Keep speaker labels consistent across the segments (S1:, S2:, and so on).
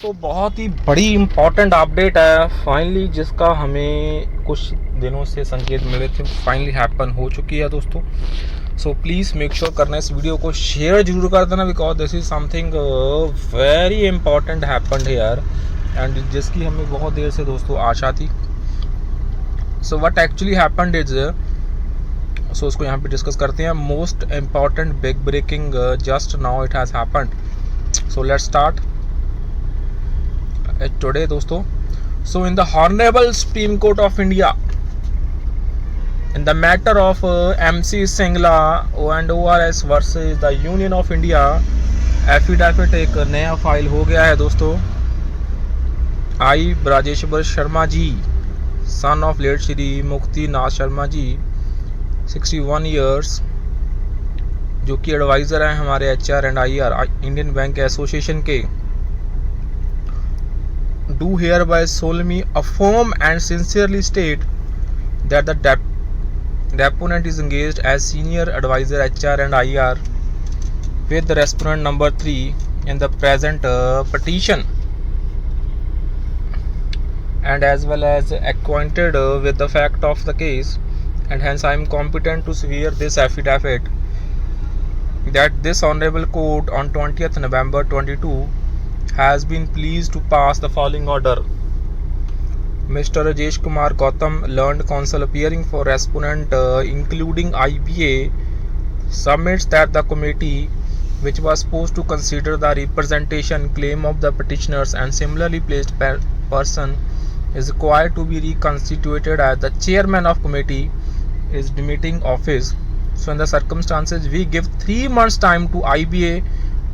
S1: तो बहुत ही बड़ी इम्पोर्टेंट अपडेट है फाइनली, जिसका हमें कुछ दिनों से संकेत मिले थे, फाइनली हैपन हो चुकी है दोस्तों। सो प्लीज़ मेक श्योर करना इस वीडियो को शेयर जरूर कर देना, because this is something very important happen here and जिसकी हमें बहुत देर से दोस्तों आशा थी। So what actually happened is, so उसको यहाँ पे डिस्कस करते हैं। Most important big breaking just now it has happened. So let's start today दोस्तों। So in the Honorable Supreme Court of India, in the matter of MC Singla and ORS versus the Union of India, affidavit एक नया file हो गया है दोस्तों। आई ब्राजेश्वर Sharma ji, son of late Shri मुक्ति नाथ Sharma ji, 61 years, जो कि एडवाइज़र हैं हमारे HR and IR Indian bank association के, do hereby solemnly affirm and sincerely state that the deponent is engaged as senior advisor HR and IR with the respondent number 3 in the present petition, and as well as acquainted with the fact of the case, and hence I am competent to swear this affidavit that this honorable court on 20th November 22 has been pleased to pass the following order. Mr. Rajesh Kumar Gautam, learned counsel appearing for respondent including IBA, submits that the committee which was supposed to consider the representation claim of the petitioners and similarly placed person is required to be reconstituted as the chairman of committee is demitting office. So in the circumstances we give 3 months time to IBA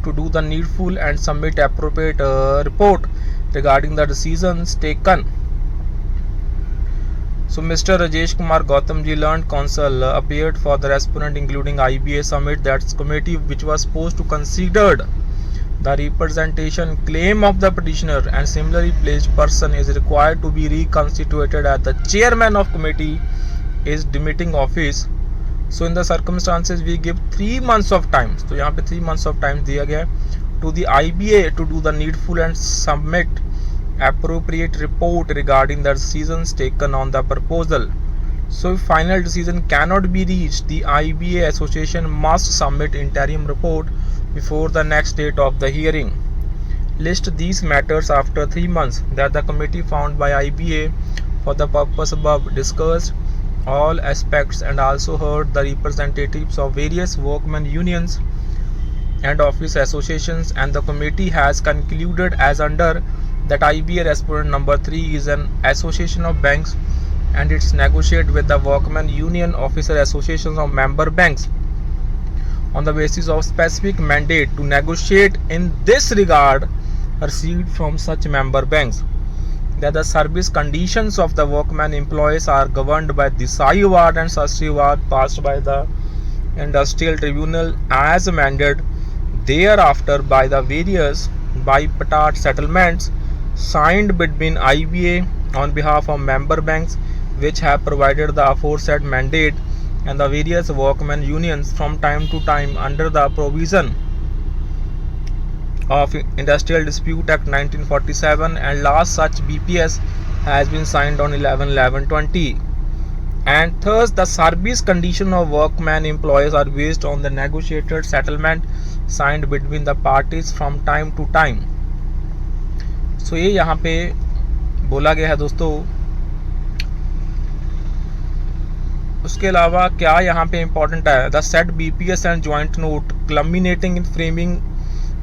S1: to do the needful and submit appropriate report regarding the decisions taken. So Mr. Rajesh Kumar Gautam ji, learned counsel, appeared for the respondent including IBA, submit that committee which was supposed to consider the representation claim of the petitioner and similarly placed person is required to be reconstituted as the chairman of committee is demitting office. So in the circumstances we give 3 months of time. तो यहाँ पे 3 months of time दिया गया to the IBA to do the needful and submit appropriate report regarding the decisions taken on the proposal. So if final decision cannot be reached, the IBA association must submit interim report before the next date of the hearing. List these matters after 3 months that the committee found by IBA for the purpose above discussed all aspects and also heard the representatives of various workmen unions and office associations, and the committee has concluded as under that IBA respondent number 3 is an association of banks and it's negotiate with the workmen union officer associations of member banks on the basis of specific mandate to negotiate in this regard received from such member banks, that the service conditions of the workmen employees are governed by the Sai Award and Sastri Award passed by the Industrial Tribunal as amended thereafter by the various bipartite settlements signed between IBA on behalf of member banks which have provided the aforesaid mandate and the various workmen unions from time to time under the provision of Industrial Dispute Act 1947, and last such BPS has been signed on 11/11/20, and thus the service condition of workmen employees are based on the negotiated settlement signed between the parties from time to time. So ये यहाँ पे बोला गया है दोस्तों। उसके अलावा क्या यहाँ पे इम्पोर्टेंट है, the set BPS and joint note culminating in framing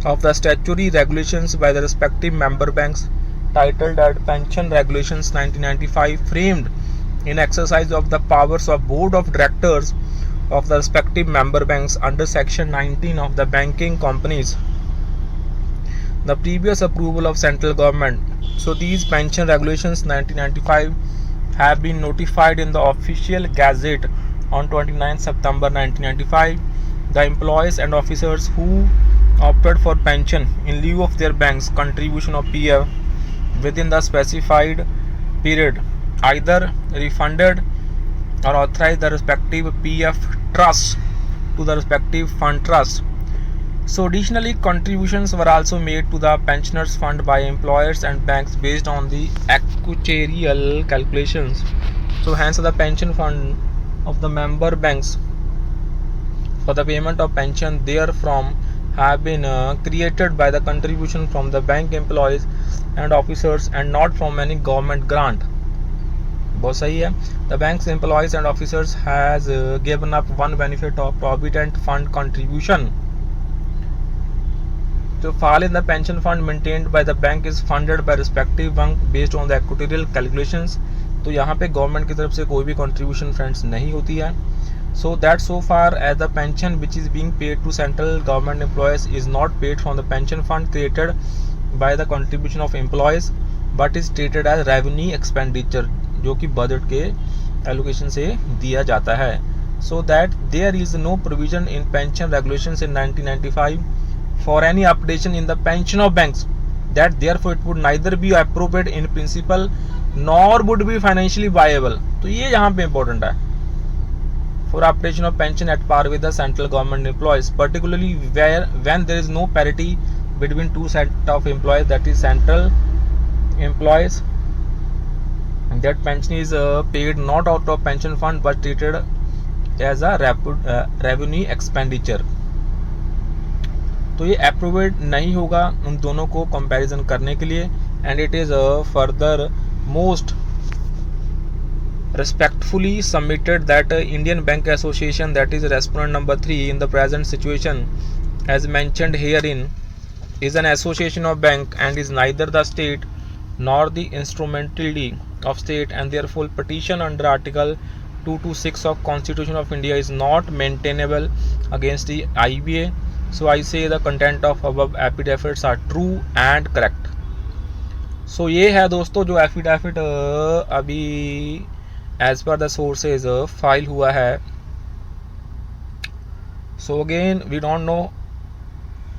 S1: of the statutory regulations by the respective member banks titled as Pension Regulations 1995, framed in exercise of the powers of Board of Directors of the respective member banks under Section 19 of the Banking Companies, the previous approval of central government. So these Pension Regulations 1995 have been notified in the official gazette on 29 September 1995. The employees and officers who opted for pension in lieu of their bank's contribution of PF within the specified period either refunded or authorized the respective PF trust to the respective fund trust So additionally, contributions were also made to the pensioners fund by employers and banks based on the actuarial calculations. So hence the pension fund of the member banks for the payment of pension therefrom have been created by the contribution from the bank employees and officers and not from any government grant. बहुत सही है. The bank's employees and officers has given up one benefit of provident fund contribution. The fall in the pension fund maintained by the bank is funded by respective bank based on the actuarial calculations. तो यहाँ पे government की तरफ से कोई भी contribution friends नहीं होती है. So that so far as the pension which is being paid to central government employees is not paid from the pension fund created by the contribution of employees but is treated as revenue expenditure, जो कि budget के allocation से दिया जाता है. So that there is no provision in pension regulations in 1995 for any updation in the pension of banks, that therefore it would neither be appropriate in principle nor would be financially viable. तो ये यहाँ पे important है. For updation of pension at par with the central government employees, particularly when there is no parity between two set of employees, that is central employees, that pension is paid not out of pension fund but treated as a revenue expenditure. तो ये अप्रूवेड नहीं होगा उन दोनों को comparison करने के लिए. And it is further most respectfully submitted that Indian Bank Association, that is respondent number 3 in the present situation as mentioned herein, is an association of bank and is neither the state nor the instrumentality of state, and therefore petition under article 226 of Constitution of India is not maintainable against the IBA. So I say the content of above affidavits are true and correct. So ये है दोस्तों जो affidavit अभी as per the sources file हुआ है. So again we don't know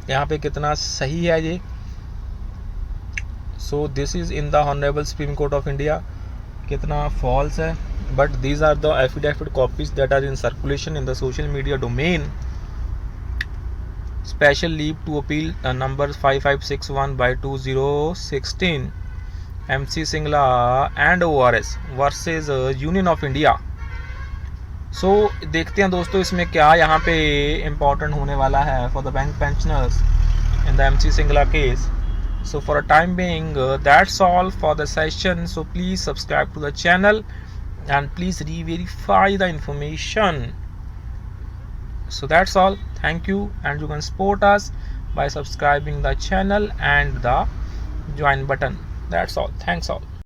S1: यहाँ पे कितना सही है ये. So this is in the honourable Supreme Court of India, कितना फॉल्स है. But these are the affidavit copies that are in circulation in the social media domain. Special leave to appeal number 5561 by 2016 MC Singla and ORS versus union of India. So देखते हैं दोस्तों इसमें क्या यहाँ पे important होने वाला है for the bank pensioners in the MC Singla case. So for a time being that's all for the session. So please subscribe to the channel and please re-verify the information. So that's all. Thank you, and you can support us by subscribing the channel and the join button. That's all. Thanks all.